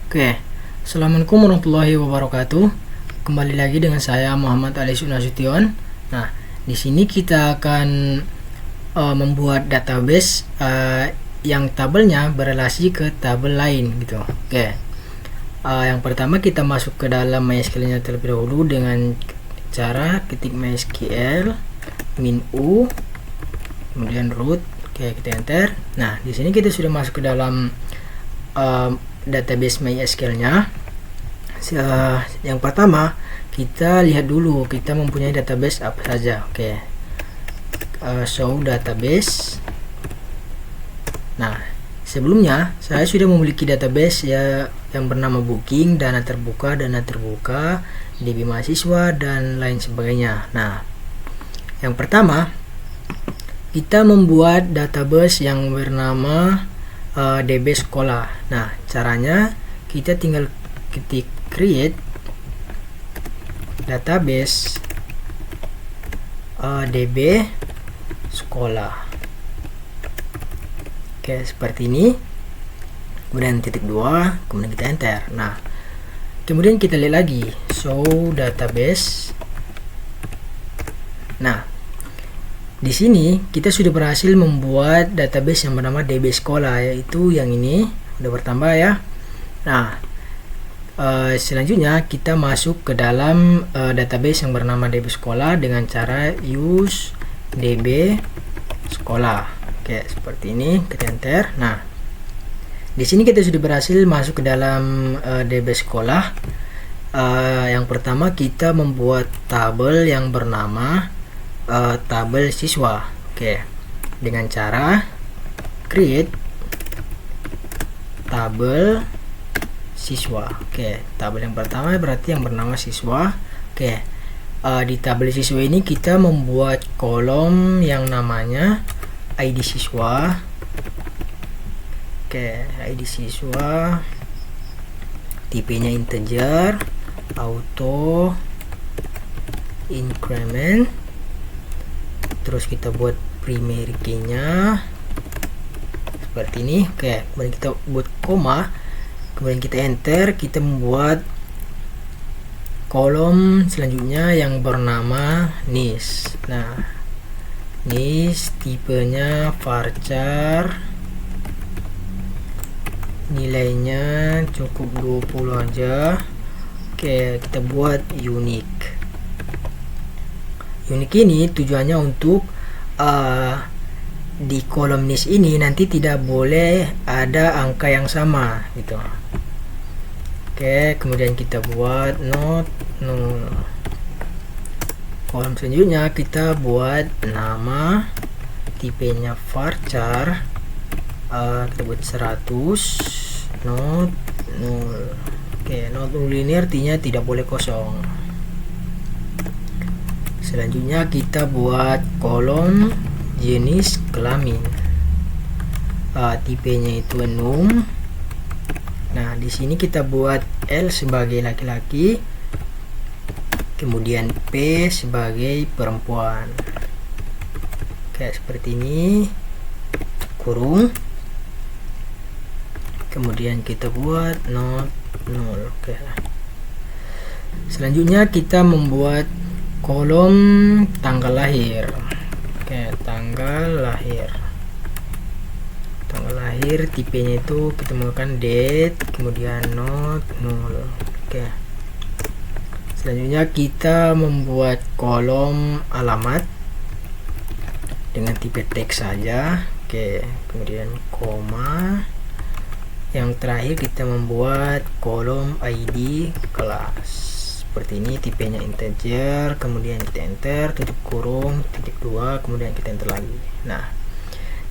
Oke, Assalamualaikum warahmatullahi wabarakatuh. Kembali lagi dengan saya Muhammad Ali Nasution. Nah, di sini kita akan membuat database yang tabelnya berelasi ke tabel lain gitu. Oke. Yang pertama kita masuk ke dalam MySQL-nya terlebih dahulu dengan cara ketik MySQL -u kemudian root. Oke, kita enter. Nah, di sini kita sudah masuk ke dalam database MySQL-nya. Yang pertama kita lihat dulu kita mempunyai database apa saja. Oke. Show database. Nah, sebelumnya saya sudah memiliki database yang bernama booking, dana terbuka, DB mahasiswa dan lain sebagainya. Nah, yang pertama kita membuat database yang bernama DB sekolah. Nah, caranya kita tinggal ketik create database DB sekolah. Oke, seperti ini. Kemudian titik 2, kemudian kita enter. Nah, kemudian kita lihat lagi show database. Nah, di sini kita sudah berhasil membuat database yang bernama DB sekolah, yaitu yang ini udah bertambah ya. Nah, selanjutnya kita masuk ke dalam database yang bernama DB sekolah dengan cara use DB sekolah. Oke, seperti ini, kita enter. Nah, di sini kita sudah berhasil masuk ke dalam DB sekolah. Yang pertama kita membuat tabel yang bernama tabel siswa. Oke, dengan cara create tabel siswa. Oke, tabel yang pertama berarti yang bernama siswa. Oke, di tabel siswa ini kita membuat kolom yang namanya ID siswa. Oke, ID siswa, tipenya integer, auto increment. Terus kita buat primary key-nya seperti ini. Oke, kemudian kita buat koma, kemudian kita enter. Kita membuat kolom selanjutnya yang bernama nis. Nah, nis tipenya varchar, nilainya cukup 20 aja. Oke, kita buat unique. Unique ini tujuannya untuk di kolom nis ini nanti tidak boleh ada angka yang sama gitu. Oke, kemudian kita buat not null. Kolom selanjutnya kita buat nama, tipenya varchar, kita buat 100, not null. Oke, not null ini artinya tidak boleh kosong. Selanjutnya kita buat kolom jenis kelamin, tipenya itu enum. Nah, di sini kita buat L sebagai laki-laki, kemudian P sebagai perempuan. Kayak seperti ini, kurung. Kemudian kita buat not null. Oke. Selanjutnya kita membuat kolom tanggal lahir. Oke, tanggal lahir. Tanggal lahir tipenya itu kita menggunakan date, kemudian not null. Oke. Selanjutnya kita membuat kolom alamat dengan tipe teks saja. Oke, kemudian koma. Yang terakhir kita membuat kolom ID kelas. Seperti ini, tipenya integer, kemudian kita enter, tutup kurung, titik 2, kemudian kita enter lagi. Nah,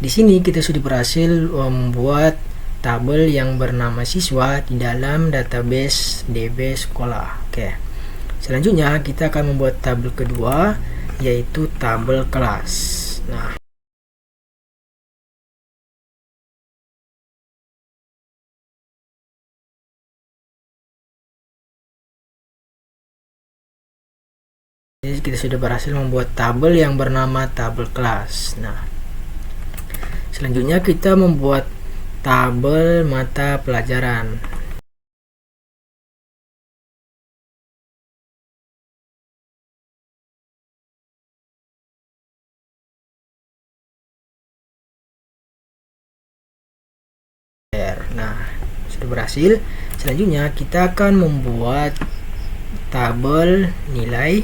di sini kita sudah berhasil membuat tabel yang bernama siswa di dalam database DB sekolah. Oke. Selanjutnya kita akan membuat tabel kedua, yaitu tabel kelas. Nah, jadi kita sudah berhasil membuat tabel yang bernama tabel kelas. Nah, selanjutnya kita membuat tabel mata pelajaran. Nah, sudah berhasil. Selanjutnya kita akan membuat tabel nilai.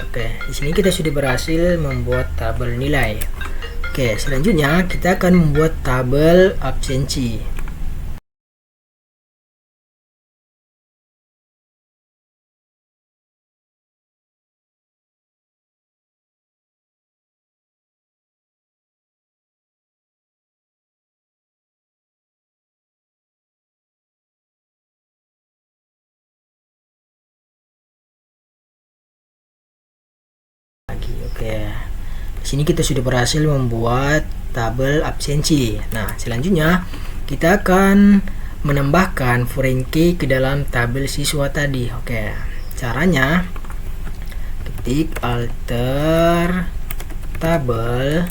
Oke, di sini kita sudah berhasil membuat tabel nilai. Oke, selanjutnya kita akan membuat tabel absensi. Oke, di sini kita sudah berhasil membuat tabel absensi. Nah, selanjutnya kita akan menambahkan foreign key ke dalam tabel siswa tadi. Oke, caranya ketik alter tabel,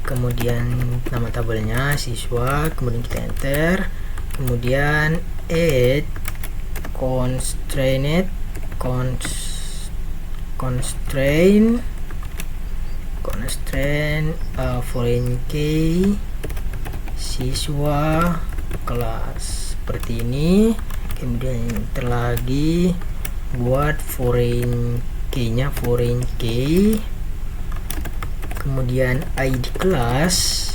kemudian nama tabelnya siswa, kemudian kita enter, kemudian add constraint foreign key siswa kelas seperti ini. Kemudian enter lagi, buat foreign key-nya foreign key, kemudian ID kelas.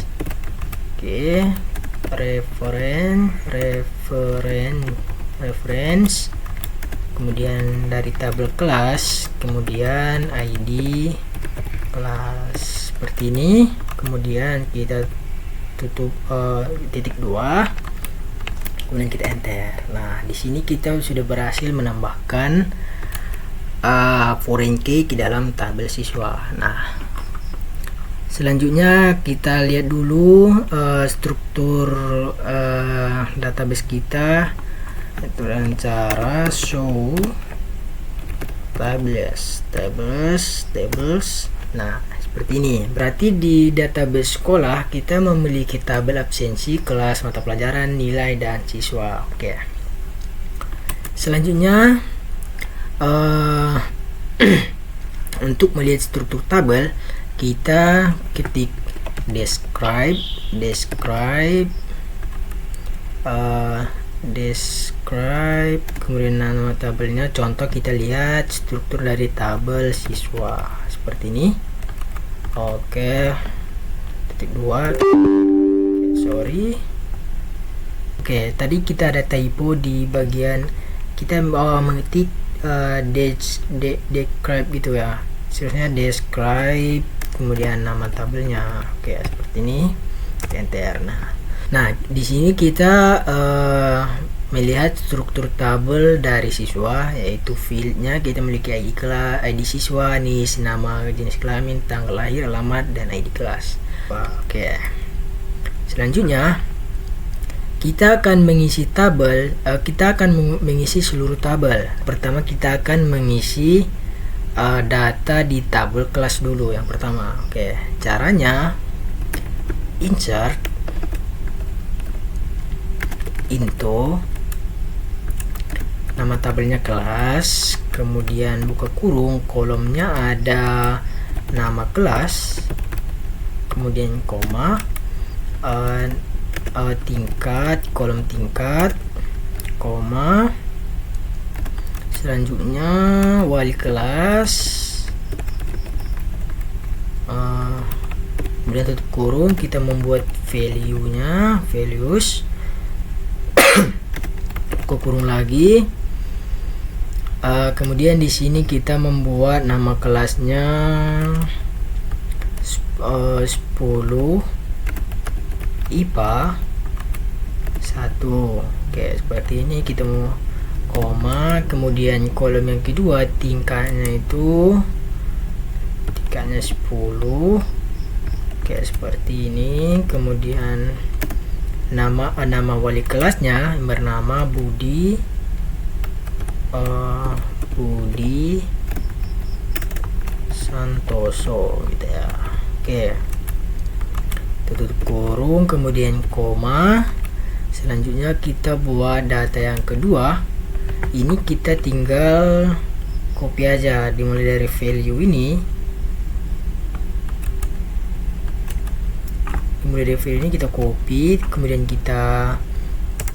Oke, reference, kemudian dari tabel kelas, kemudian ID kelas seperti ini. Kemudian kita tutup titik 2, kemudian kita enter. Nah, di sini kita sudah berhasil menambahkan foreign key ke dalam tabel siswa. Nah, selanjutnya kita lihat dulu struktur database kita, yaitu dengan cara show tables. Nah, seperti ini. Berarti di database sekolah kita memiliki tabel absensi, kelas, mata pelajaran, nilai, dan siswa. Oke. Selanjutnya untuk melihat struktur tabel, kita ketik describe, kemudian nama tabelnya. Contoh, kita lihat struktur dari tabel siswa seperti ini. Oke, titik 2. Sorry. Oke, tadi kita ada typo di bagian kita mengetik describe gitu ya. Seharusnya describe, kemudian nama tabelnya. Oke, seperti ini. Enter. Nah, di sini kita melihat struktur tabel dari siswa, yaitu fieldnya kita memiliki ID siswa, NIS, nama, jenis kelamin, tanggal lahir, alamat, dan ID kelas. Oke. Selanjutnya kita akan mengisi tabel, kita akan mengisi seluruh tabel. Pertama kita akan mengisi data di tabel kelas dulu yang pertama. Oke, caranya insert into nama tabelnya kelas, kemudian buka kurung, kolomnya ada nama kelas, kemudian koma, tingkat, kolom tingkat, koma, selanjutnya wali kelas, kemudian tutup kurung, kita membuat value-nya, values, buka kurung lagi. Kemudian di sini kita membuat nama kelasnya 10 IPA 1. Oke, seperti ini. Kita mau koma, kemudian kolom yang kedua tingkatnya 10. Oke, seperti ini. Kemudian nama wali kelasnya bernama Budi Budi Santoso gitu ya. Oke, tutup kurung, kemudian koma. Selanjutnya kita buat data yang kedua. Ini kita tinggal copy aja, dimulai dari value ini. Kita copy, kemudian kita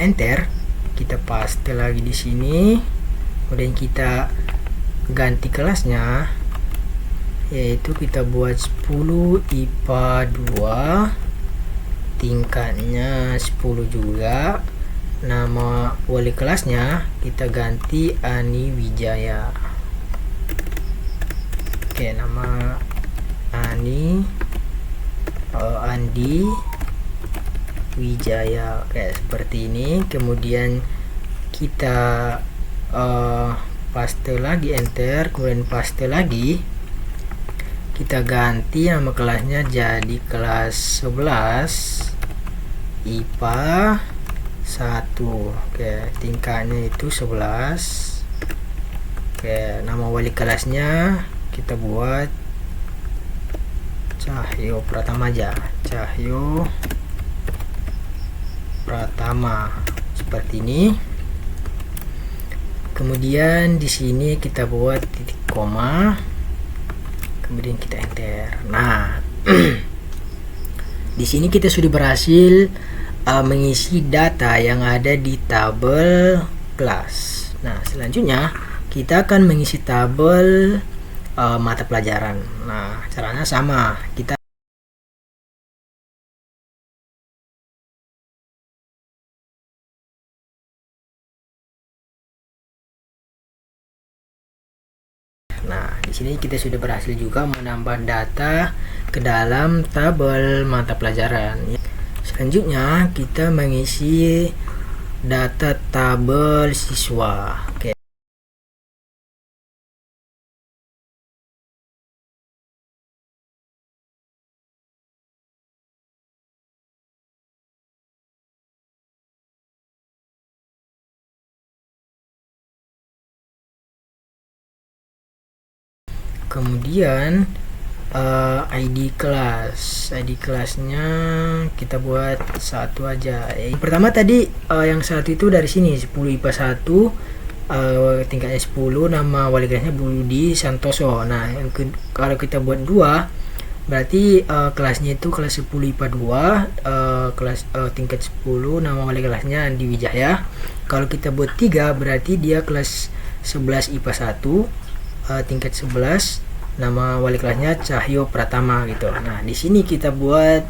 enter, kita paste lagi di sini, kemudian kita ganti kelasnya, yaitu kita buat 10 IPA 2, tingkatnya 10 juga. Nama wali kelasnya kita ganti Ani Wijaya. Oke, nama Andi Wijaya. Oke, seperti ini. Kemudian kita paste lagi, enter, kemudian paste lagi. Kita ganti nama kelasnya jadi kelas 11 IPA 1. Oke, tingkatnya itu 11. Oke, nama wali kelasnya kita buat Cahyo Pratama aja, Cahyo Pratama, seperti ini. Kemudian di sini kita buat titik koma, kemudian kita enter. Nah, di sini kita sudah berhasil mengisi data yang ada di tabel kelas. Nah, selanjutnya kita akan mengisi tabel mata pelajaran. Nah, caranya sama. Nah, di sini kita sudah berhasil juga menambah data ke dalam tabel mata pelajaran. Selanjutnya kita mengisi data tabel siswa. Oke. Kemudian ID kelasnya kita buat satu aja. Yang pertama tadi yang satu itu dari sini 10 IPA 1, tingkatnya 10, nama wali kelasnya Budi Santoso. Nah, kalau kita buat 2 berarti kelasnya itu kelas 10 IPA 2, kelas tingkat 10, nama wali kelasnya Andi Wijaya. Kalau kita buat 3 berarti dia kelas 11 IPA 1, tingkat 11, nama wali kelasnya Cahyo Pratama gitu. Nah, di sini kita buat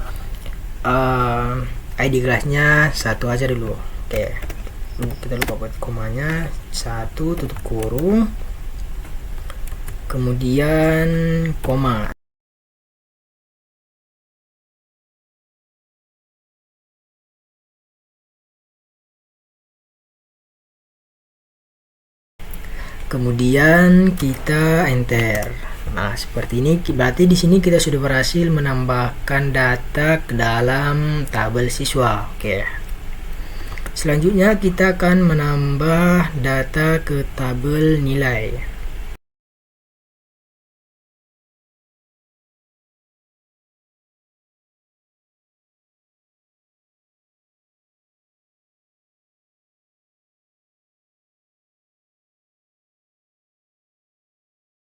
ID kelasnya satu aja dulu. Oke, kita lupa buat komanya, 1 tutup kurung, kemudian koma. Kemudian kita enter. Nah, seperti ini berarti di sini kita sudah berhasil menambahkan data ke dalam tabel siswa. Oke. Selanjutnya kita akan menambah data ke tabel nilai.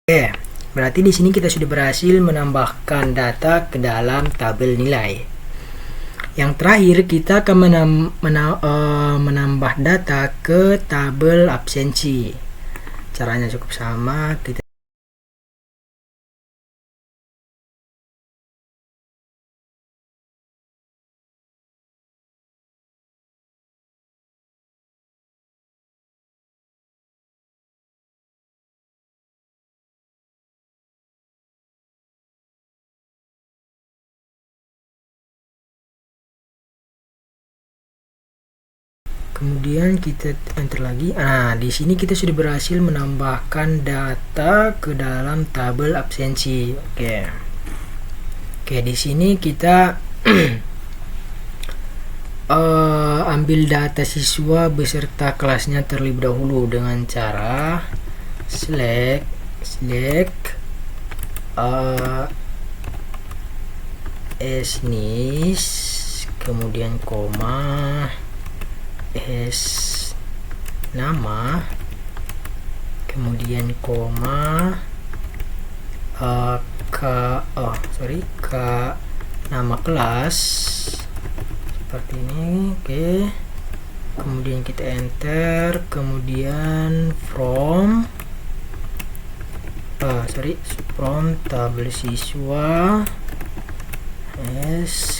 Oke. Berarti di sini kita sudah berhasil menambahkan data ke dalam tabel nilai. Yang terakhir kita akan menambah data ke tabel absensi. Caranya cukup sama. Kemudian kita enter lagi. Nah, di sini kita sudah berhasil menambahkan data ke dalam tabel absensi. Oke. Oke, di sini kita ambil data siswa beserta kelasnya terlebih dahulu dengan cara select nis, kemudian koma, nama, kemudian koma, k nama kelas seperti ini. Oke, kemudian kita enter, kemudian from tabel siswa,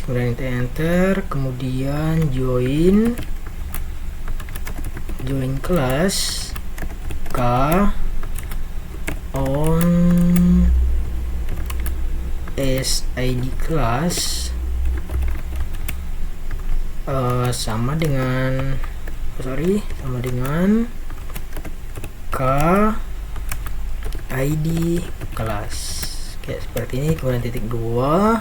kemudian kita enter, kemudian join kelas k on id kelas sama dengan k id kelas. Oke, seperti ini. Kemudian titik 2,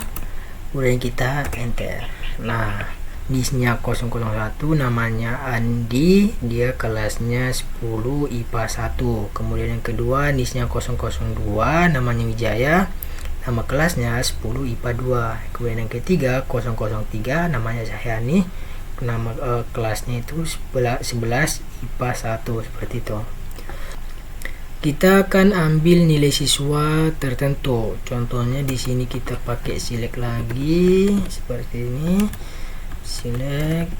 kemudian kita enter. Nah, nisnya 001 namanya Andi, dia kelasnya 10 IPA 1. Kemudian yang kedua nisnya 002 namanya Wijaya, nama kelasnya 10 IPA 2. Kemudian yang ketiga 003 namanya Cahyani, nama kelasnya itu 11 IPA 1. Seperti itu. Kita akan ambil nilai siswa tertentu. Contohnya di sini kita pakai select lagi seperti ini. Select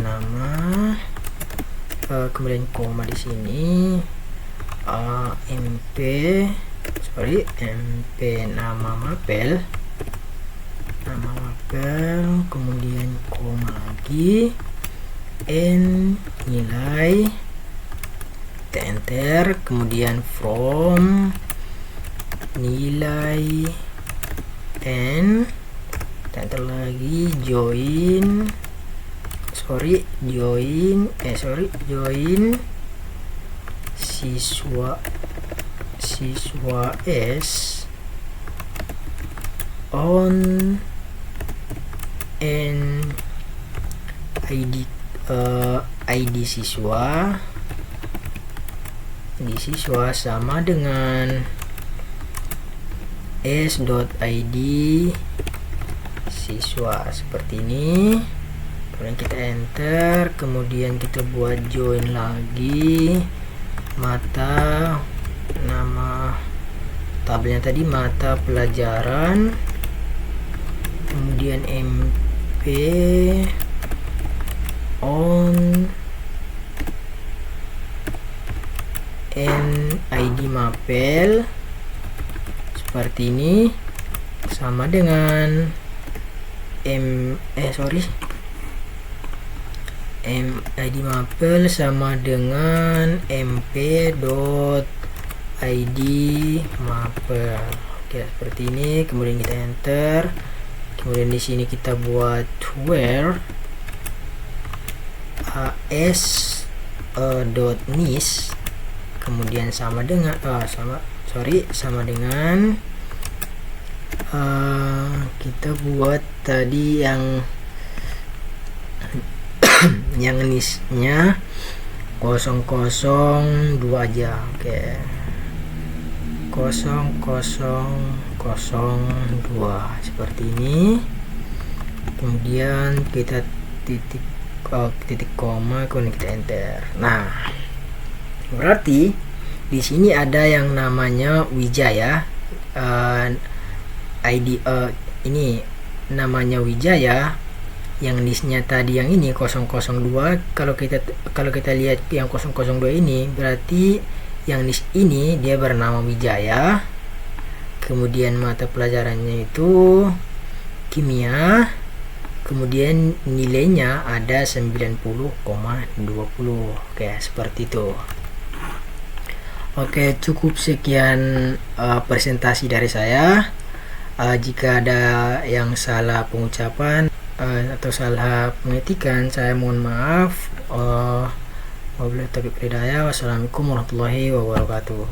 nama, kemudian koma di sini, mp nama mapel, kemudian koma lagi, n nilai, kita enter, kemudian from nilai n, kita enter lagi, join siswa S on n id siswa sama dengan s.id siswa. Seperti ini. Kemudian kita enter, kemudian kita buat join lagi mata, nama tabelnya tadi mata pelajaran, kemudian mp on NID mapel seperti ini, sama dengan MID mapel sama dengan mp.id mapel. Oke, seperti ini. Kemudian kita enter, kemudian di sini kita buat where as.nis, kemudian sama dengan kita buat tadi yang nisnya 002 aja. Oke, 0002 seperti ini. Kemudian kita titik koma, kemudian kita enter. Nah, berarti di sini ada yang namanya Wijaya, ID ini namanya Wijaya, yang listnya tadi yang ini 002. Kalau kita lihat yang 002 ini, berarti yang list ini dia bernama Wijaya, kemudian mata pelajarannya itu kimia, kemudian nilainya ada 90,20. Oke, seperti itu. Oke, cukup sekian presentasi dari saya. Jika ada yang salah pengucapan atau salah pengetikan, saya mohon maaf. Wabillahi taufiq wal hidayah. Wassalamualaikum warahmatullahi wabarakatuh.